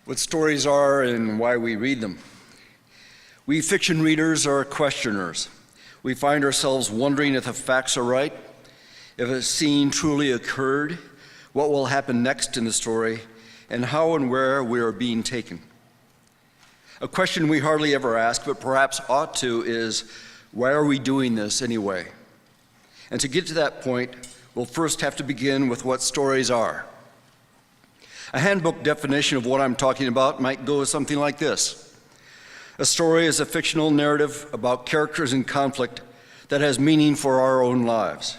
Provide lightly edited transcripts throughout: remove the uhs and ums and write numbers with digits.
what stories are and why we read them. We fiction readers are questioners. We find ourselves wondering if the facts are right, if a scene truly occurred, what will happen next in the story, and how and where we are being taken. A question we hardly ever ask, but perhaps ought to, is why are we doing this anyway? And to get to that point, we'll first have to begin with what stories are. A handbook definition of what I'm talking about might go something like this. A story is a fictional narrative about characters in conflict that has meaning for our own lives.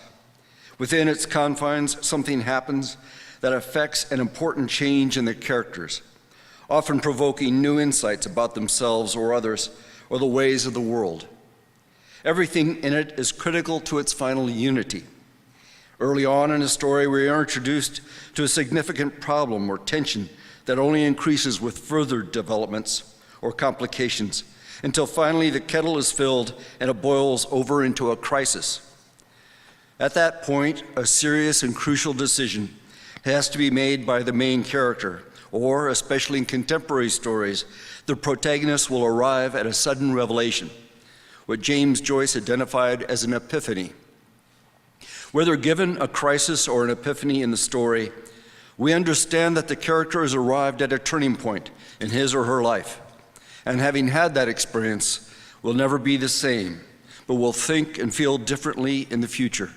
Within its confines, something happens that affects an important change in the characters, often provoking new insights about themselves or others or the ways of the world. Everything in it is critical to its final unity. Early on in a story, we are introduced to a significant problem or tension that only increases with further developments or complications until finally the kettle is filled and it boils over into a crisis. At that point, a serious and crucial decision has to be made by the main character, or, especially in contemporary stories, the protagonist will arrive at a sudden revelation, what James Joyce identified as an epiphany. Whether given a crisis or an epiphany in the story, we understand that the character has arrived at a turning point in his or her life, and having had that experience, will never be the same, but will think and feel differently in the future.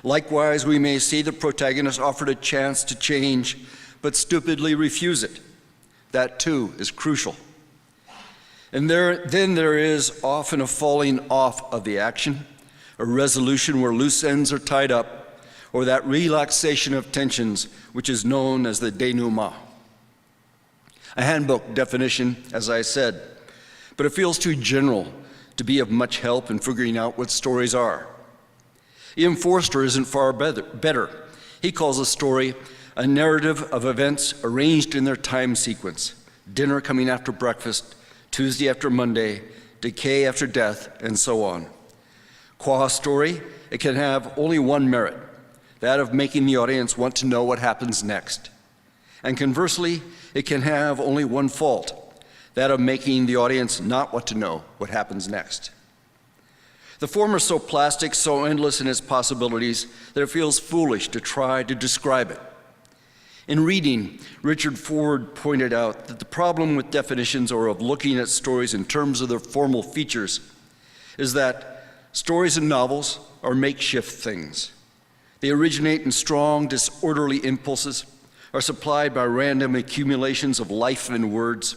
Likewise, we may see the protagonist offered a chance to change, but stupidly refuse it. That too is crucial. And then there is often a falling off of the action, a resolution where loose ends are tied up, or that relaxation of tensions which is known as the denouement. A handbook definition, as I said, but it feels too general to be of much help in figuring out what stories are. Ian Forster isn't far better. He calls a story a narrative of events arranged in their time sequence, dinner coming after breakfast, Tuesday after Monday, decay after death, and so on. Qua story, it can have only one merit, that of making the audience want to know what happens next. And conversely, it can have only one fault, that of making the audience not want to know what happens next. The former is so plastic, so endless in its possibilities, that it feels foolish to try to describe it. In reading, Richard Ford pointed out that the problem with definitions or of looking at stories in terms of their formal features is that stories and novels are makeshift things. They originate in strong, disorderly impulses, are supplied by random accumulations of life and words,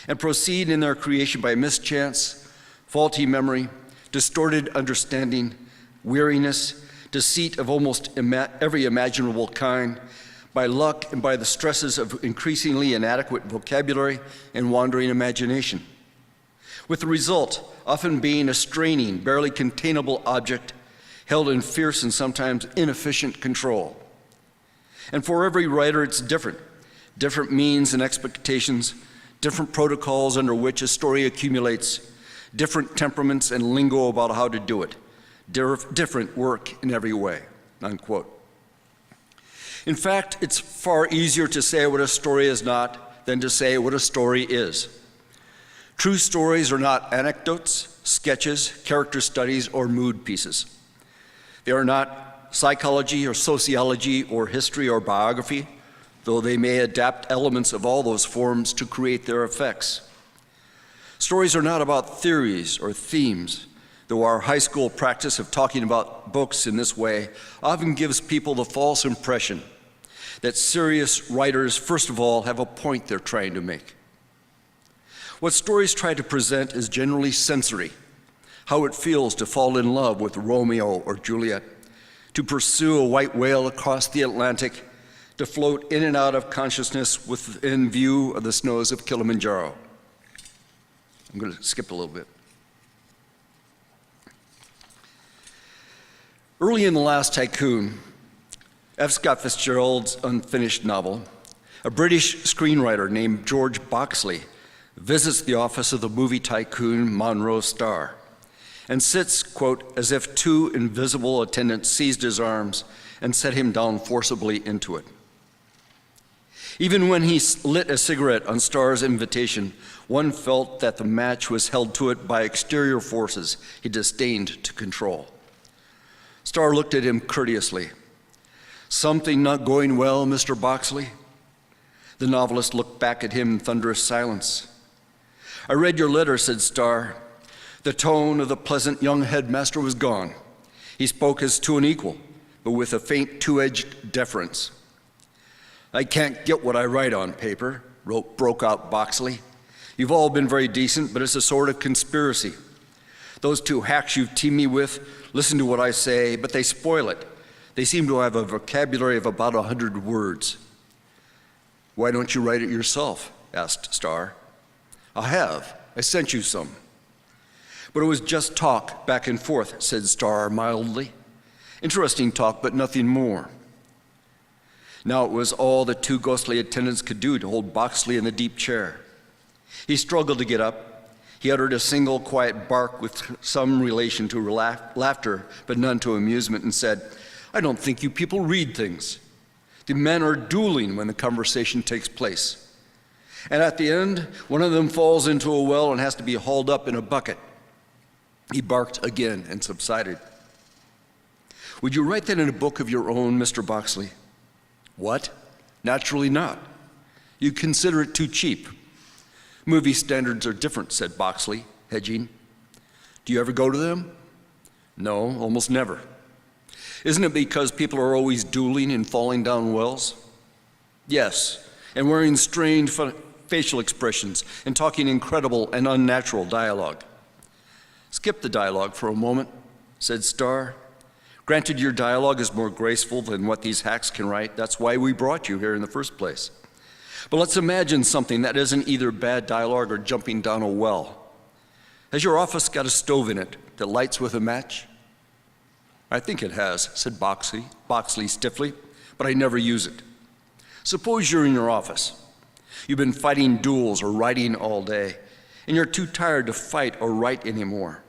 and proceed in their creation by mischance, faulty memory, distorted understanding, weariness, deceit of almost every imaginable kind, by luck and by the stresses of increasingly inadequate vocabulary and wandering imagination, with the result often being a straining, barely containable object held in fierce and sometimes inefficient control. And for every writer, it's different means and expectations, different protocols under which a story accumulates, different temperaments and lingo about how to do it, different work in every way, unquote. In fact, it's far easier to say what a story is not than to say what a story is. True stories are not anecdotes, sketches, character studies, or mood pieces. They are not psychology or sociology or history or biography, though they may adapt elements of all those forms to create their effects. Stories are not about theories or themes, though our high school practice of talking about books in this way often gives people the false impression that serious writers, first of all, have a point they're trying to make. What stories try to present is generally sensory, how it feels to fall in love with Romeo or Juliet, to pursue a white whale across the Atlantic, to float in and out of consciousness within view of the snows of Kilimanjaro. I'm going to skip a little bit. Early in The Last Tycoon, F. Scott Fitzgerald's unfinished novel, a British screenwriter named George Boxley visits the office of the movie tycoon Monroe Star and sits, quote, as if two invisible attendants seized his arms and set him down forcibly into it. Even when he lit a cigarette on Starr's invitation, one felt that the match was held to it by exterior forces he disdained to control. Starr looked at him courteously. "Something not going well, Mr. Boxley?" The novelist looked back at him in thunderous silence. "I read your letter," said Starr. The tone of the pleasant young headmaster was gone. He spoke as to an equal, but with a faint two-edged deference. "I can't get what I write on paper," broke out Boxley. "You've all been very decent, but it's a sort of conspiracy. Those two hacks you've teamed me with listen to what I say, but they spoil it. They seem to have a vocabulary of about 100 words. "Why don't you write it yourself?" asked Starr. "I have. I sent you some." "But it was just talk back and forth," said Starr mildly. "Interesting talk, but nothing more." Now it was all the two ghostly attendants could do to hold Boxley in the deep chair. He struggled to get up. He uttered a single quiet bark with some relation to laughter, but none to amusement, and said, "I don't think you people read things. The men are dueling when the conversation takes place. And at the end, one of them falls into a well and has to be hauled up in a bucket." He barked again and subsided. "Would you write that in a book of your own, Mr. Boxley?" "What? Naturally not. You consider it too cheap." "Movie standards are different," said Boxley, hedging. "Do you ever go to them?" "No, almost never." "Isn't it because people are always dueling and falling down wells?" "Yes, and wearing strained facial expressions and talking incredible and unnatural dialogue." "Skip the dialogue for a moment," said Starr. "Granted, your dialogue is more graceful than what these hacks can write. That's why we brought you here in the first place. But let's imagine something that isn't either bad dialogue or jumping down a well. Has your office got a stove in it that lights with a match?" "I think it has," said Boxley stiffly, "but I never use it. Suppose you're in your office. You've been fighting duels or writing all day, and you're too tired to fight or write anymore.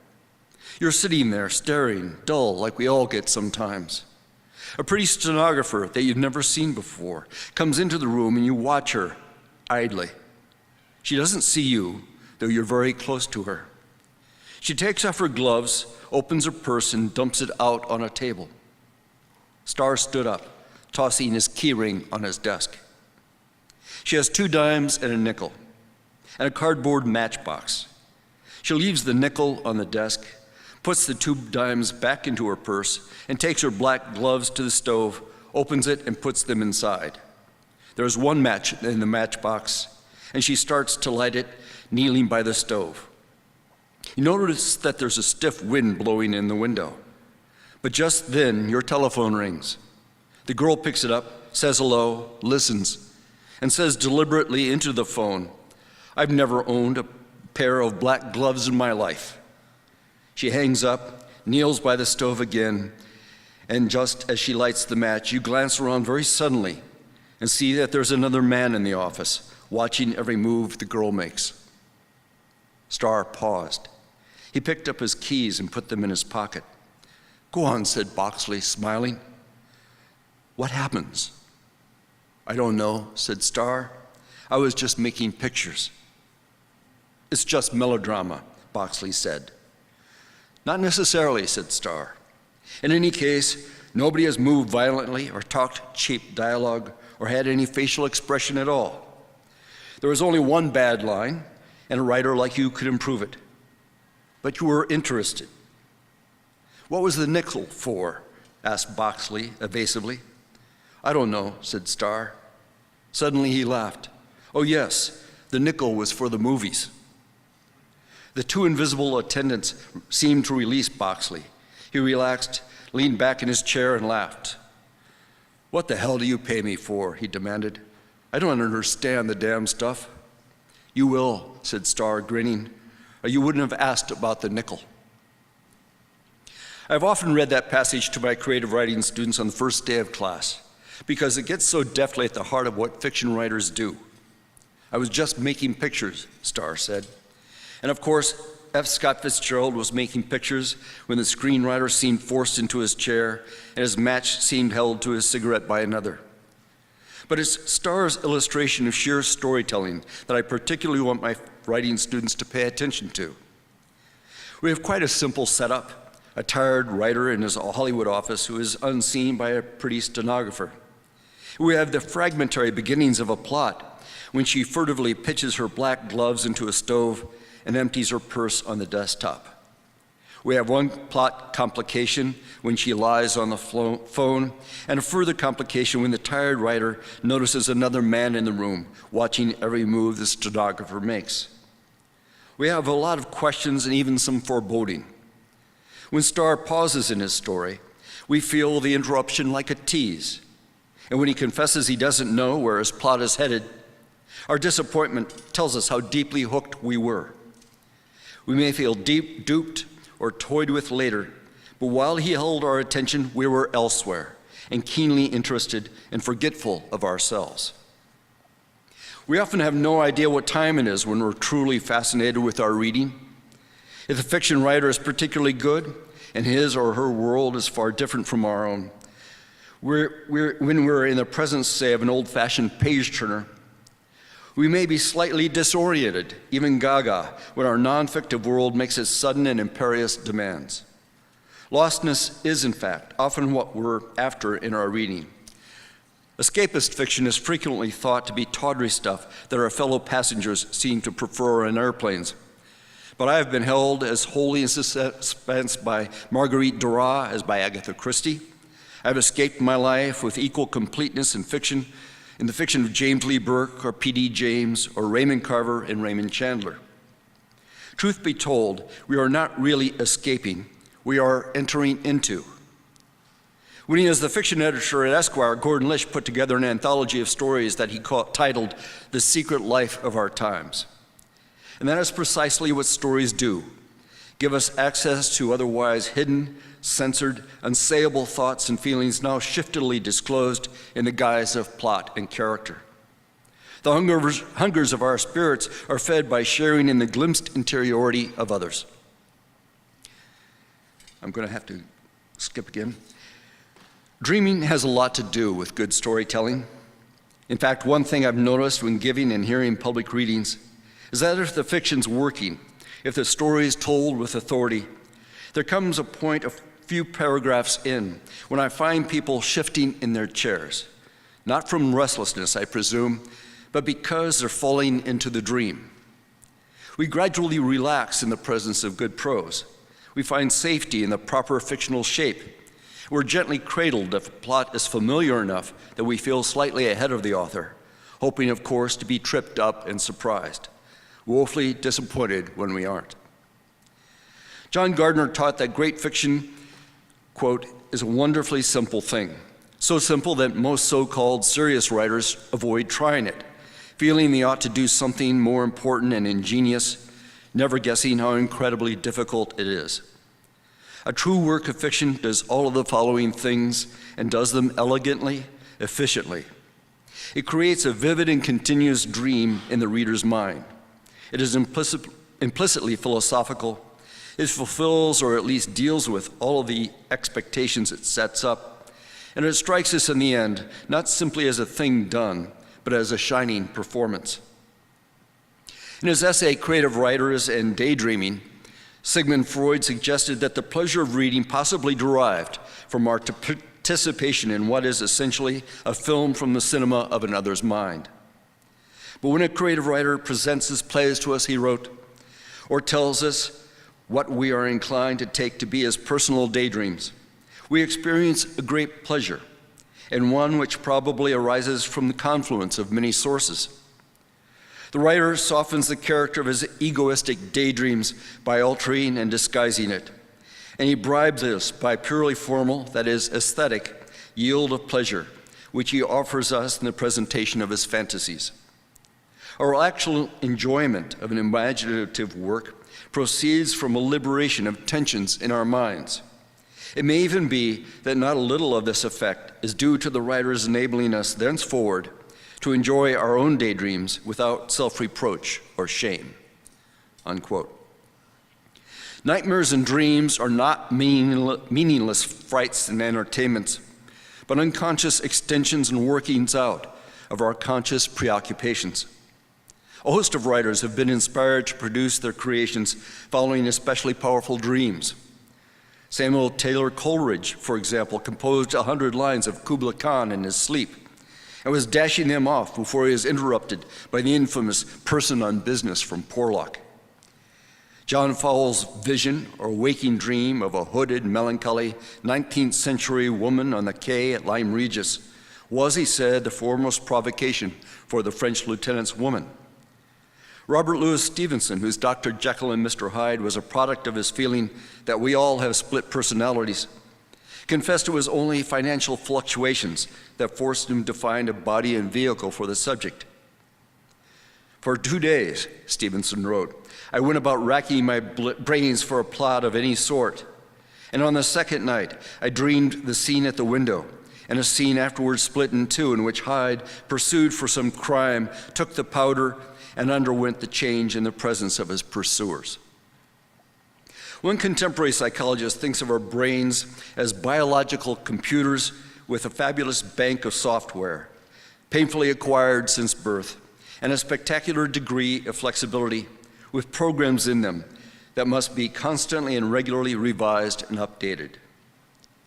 You're sitting there staring, dull, like we all get sometimes. A pretty stenographer that you've never seen before comes into the room and you watch her idly. She doesn't see you, though you're very close to her. She takes off her gloves, opens her purse, and dumps it out on a table." Starr stood up, tossing his key ring on his desk. "She has 2 dimes and a nickel, and a cardboard matchbox. She leaves the nickel on the desk, puts the 2 dimes back into her purse, and takes her black gloves to the stove, opens it, and puts them inside. There's 1 match in the matchbox, and she starts to light it, kneeling by the stove. You notice that there's a stiff wind blowing in the window. But just then, your telephone rings. The girl picks it up, says hello, listens, and says deliberately into the phone, 'I've never owned a pair of black gloves in my life.' She hangs up, kneels by the stove again, and just as she lights the match, you glance around very suddenly and see that there's another man in the office, watching every move the girl makes." Starr paused. He picked up his keys and put them in his pocket. "Go on," said Boxley, smiling. "What happens?" "I don't know," said Starr. "I was just making pictures." "It's just melodrama," Boxley said. "Not necessarily," said Starr. "In any case, nobody has moved violently or talked cheap dialogue or had any facial expression at all. There was only 1 bad line, and a writer like you could improve it. But you were interested." "What was the nickel for?" asked Boxley evasively. "I don't know," said Starr. Suddenly he laughed. "Oh yes, the nickel was for the movies." The 2 invisible attendants seemed to release Boxley. He relaxed, leaned back in his chair, and laughed. "What the hell do you pay me for?" he demanded. "I don't understand the damn stuff." "You will," said Starr, grinning, "or you wouldn't have asked about the nickel." I've often read that passage to my creative writing students on the first day of class because it gets so deftly at the heart of what fiction writers do. "I was just making pictures," Starr said. And of course, F. Scott Fitzgerald was making pictures when the screenwriter seemed forced into his chair and his match seemed held to his cigarette by another. But it's Starr's illustration of sheer storytelling that I particularly want my writing students to pay attention to. We have quite a simple setup: a tired writer in his Hollywood office who is unseen by a pretty stenographer. We have the fragmentary beginnings of a plot when she furtively pitches her black gloves into a stove and empties her purse on the desktop. We have one plot complication when she lies on the phone, and a further complication when the tired writer notices another man in the room watching every move the stenographer makes. We have a lot of questions and even some foreboding. When Starr pauses in his story, we feel the interruption like a tease. And when he confesses he doesn't know where his plot is headed, our disappointment tells us how deeply hooked we were. We may feel duped or toyed with later, but while he held our attention, we were elsewhere and keenly interested and forgetful of ourselves. We often have no idea what time it is when we're truly fascinated with our reading. If the fiction writer is particularly good and his or her world is far different from our own, when we're in the presence, say, of an old-fashioned page-turner, we may be slightly disoriented, even gaga, when our non-fictive world makes its sudden and imperious demands. Lostness is, in fact, often what we're after in our reading. Escapist fiction is frequently thought to be tawdry stuff that our fellow passengers seem to prefer in airplanes. But I have been held as wholly in suspense by Marguerite Duras as by Agatha Christie. I have escaped my life with equal completeness in the fiction of James Lee Burke or P.D. James or Raymond Carver and Raymond Chandler. Truth be told, we are not really escaping, we are entering into. When he was the fiction editor at Esquire, Gordon Lish put together an anthology of stories that he titled The Secret Life of Our Times. And that is precisely what stories do: give us access to otherwise hidden, censored, unsayable thoughts and feelings now shiftily disclosed in the guise of plot and character. The hungers of our spirits are fed by sharing in the glimpsed interiority of others. I'm going to have to skip again. Dreaming has a lot to do with good storytelling. In fact, one thing I've noticed when giving and hearing public readings is that if the fiction's working, if the story is told with authority, there comes a point a few paragraphs in when I find people shifting in their chairs, not from restlessness, I presume, but because they're falling into the dream. We gradually relax in the presence of good prose. We find safety in the proper fictional shape. We're gently cradled if a plot is familiar enough that we feel slightly ahead of the author, hoping, of course, to be tripped up and surprised, woefully disappointed when we aren't. John Gardner taught that great fiction, quote, is a wonderfully simple thing, so simple that most so-called serious writers avoid trying it, feeling they ought to do something more important and ingenious, never guessing how incredibly difficult it is. A true work of fiction does all of the following things and does them elegantly, efficiently. It creates a vivid and continuous dream in the reader's mind. It is implicitly philosophical. It fulfills, or at least deals with, all of the expectations it sets up. And it strikes us in the end, not simply as a thing done, but as a shining performance. In his essay, Creative Writers and Daydreaming, Sigmund Freud suggested that the pleasure of reading possibly derived from our participation in what is essentially a film from the cinema of another's mind. But when a creative writer presents his plays to us, he wrote, or tells us what we are inclined to take to be his personal daydreams, we experience a great pleasure, and one which probably arises from the confluence of many sources. The writer softens the character of his egoistic daydreams by altering and disguising it, and he bribes us by purely formal, that is, aesthetic, yield of pleasure, which he offers us in the presentation of his fantasies. Our actual enjoyment of an imaginative work proceeds from a liberation of tensions in our minds. It may even be that not a little of this effect is due to the writers enabling us thenceforward to enjoy our own daydreams without self-reproach or shame, unquote. Nightmares and dreams are not meaningless frights and entertainments, but unconscious extensions and workings out of our conscious preoccupations. A host of writers have been inspired to produce their creations following especially powerful dreams. Samuel Taylor Coleridge, for example, composed 100 lines of Kubla Khan in his sleep and was dashing them off before he was interrupted by the infamous person on business from Porlock. John Fowles' vision or waking dream of a hooded, melancholy 19th century woman on the quay at Lyme Regis was, he said, the foremost provocation for the French lieutenant's woman. Robert Louis Stevenson, whose Dr. Jekyll and Mr. Hyde was a product of his feeling that we all have split personalities, confessed it was only financial fluctuations that forced him to find a body and vehicle for the subject. For 2 days, Stevenson wrote, I went about racking my brains for a plot of any sort. And on the second night, I dreamed the scene at the window, and a scene afterwards split in two in which Hyde, pursued for some crime, took the powder and underwent the change in the presence of his pursuers. One contemporary psychologist thinks of our brains as biological computers with a fabulous bank of software, painfully acquired since birth, and a spectacular degree of flexibility with programs in them that must be constantly and regularly revised and updated.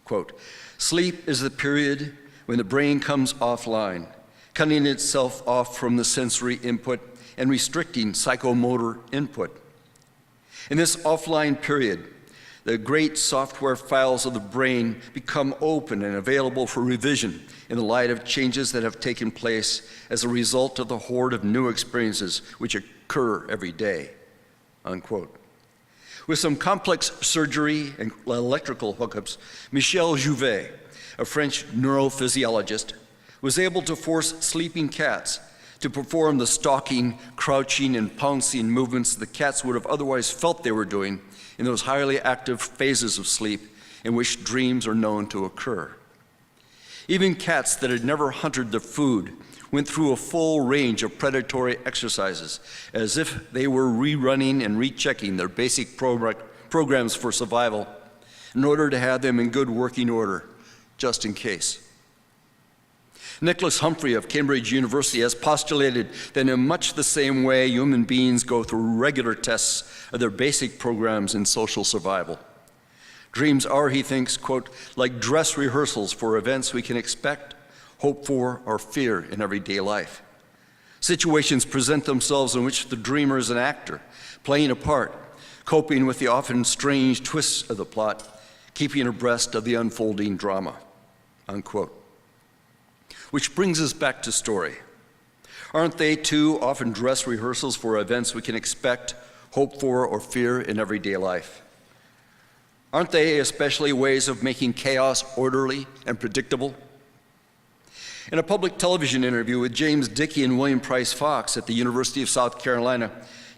Quote, sleep is the period when the brain comes offline, cutting itself off from the sensory input and restricting psychomotor input. In this offline period, the great software files of the brain become open and available for revision in the light of changes that have taken place as a result of the horde of new experiences which occur every day, unquote. With some complex surgery and electrical hookups, Michel Jouvet, a French neurophysiologist, was able to force sleeping cats to perform the stalking, crouching, and pouncing movements the cats would have otherwise felt they were doing in those highly active phases of sleep in which dreams are known to occur. Even cats that had never hunted their food went through a full range of predatory exercises as if they were rerunning and rechecking their basic programs for survival in order to have them in good working order, just in case. Nicholas Humphrey of Cambridge University has postulated that in much the same way human beings go through regular tests of their basic programs in social survival. Dreams are, he thinks, quote, like dress rehearsals for events we can expect, hope for, or fear in everyday life. Situations present themselves in which the dreamer is an actor, playing a part, coping with the often strange twists of the plot, keeping abreast of the unfolding drama, unquote. Which brings us back to story. Aren't they too often dress rehearsals for events we can expect, hope for, or fear in everyday life? Aren't they especially ways of making chaos orderly and predictable? In a public television interview with James Dickey and William Price Fox at the University of South Carolina,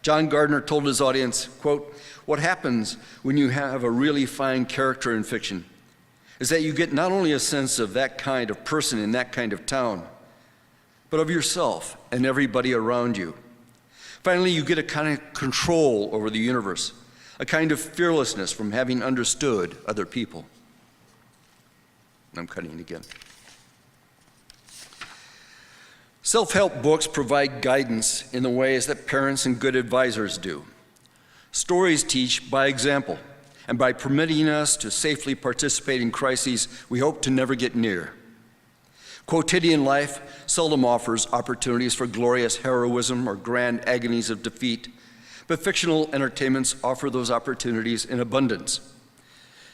John Gardner told his audience, quote, what happens when you have a really fine character in fiction is that you get not only a sense of that kind of person in that kind of town, but of yourself and everybody around you. Finally, you get a kind of control over the universe, a kind of fearlessness from having understood other people. I'm cutting again. Self-help books provide guidance in the ways that parents and good advisors do. Stories teach by example, and by permitting us to safely participate in crises we hope to never get near. Quotidian life seldom offers opportunities for glorious heroism or grand agonies of defeat, but fictional entertainments offer those opportunities in abundance.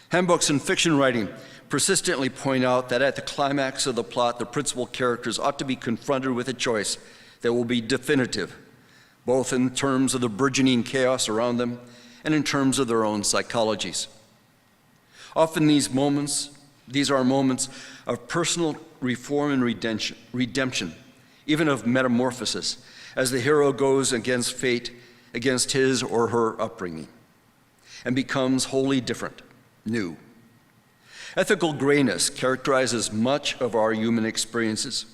Handbooks in fiction writing persistently point out that at the climax of the plot, the principal characters ought to be confronted with a choice that will be definitive, both in terms of the burgeoning chaos around them and in terms of their own psychologies. Often these are moments of personal reform and redemption, even of metamorphosis, as the hero goes against fate, against his or her upbringing, and becomes wholly different, new. Ethical grayness characterizes much of our human experiences,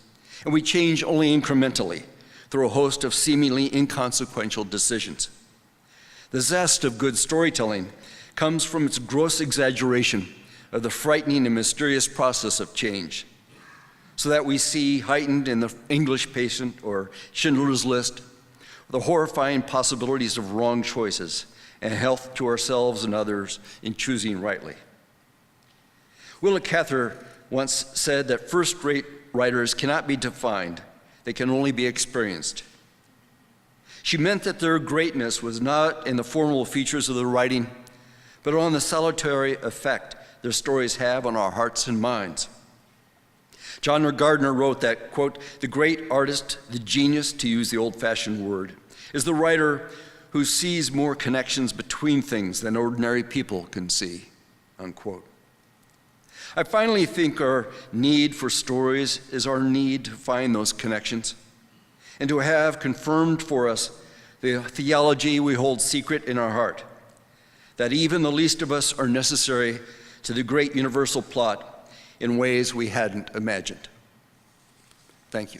and we change only incrementally through a host of seemingly inconsequential decisions. The zest of good storytelling comes from its gross exaggeration of the frightening and mysterious process of change. so that we see heightened in the English Patient or Schindler's List the horrifying possibilities of wrong choices and health to ourselves and others in choosing rightly. Willa Cather once said that first-rate writers cannot be defined, they can only be experienced. She meant that their greatness was not in the formal features of their writing, but on the salutary effect their stories have on our hearts and minds. John Gardner wrote that, quote, "The great artist, the genius, to use the old-fashioned word, is the writer who sees more connections between things than ordinary people can see," unquote. I finally think our need for stories is our need to find those connections and to have confirmed for us the theology we hold secret in our heart, that even the least of us are necessary to the great universal plot in ways we hadn't imagined. Thank you.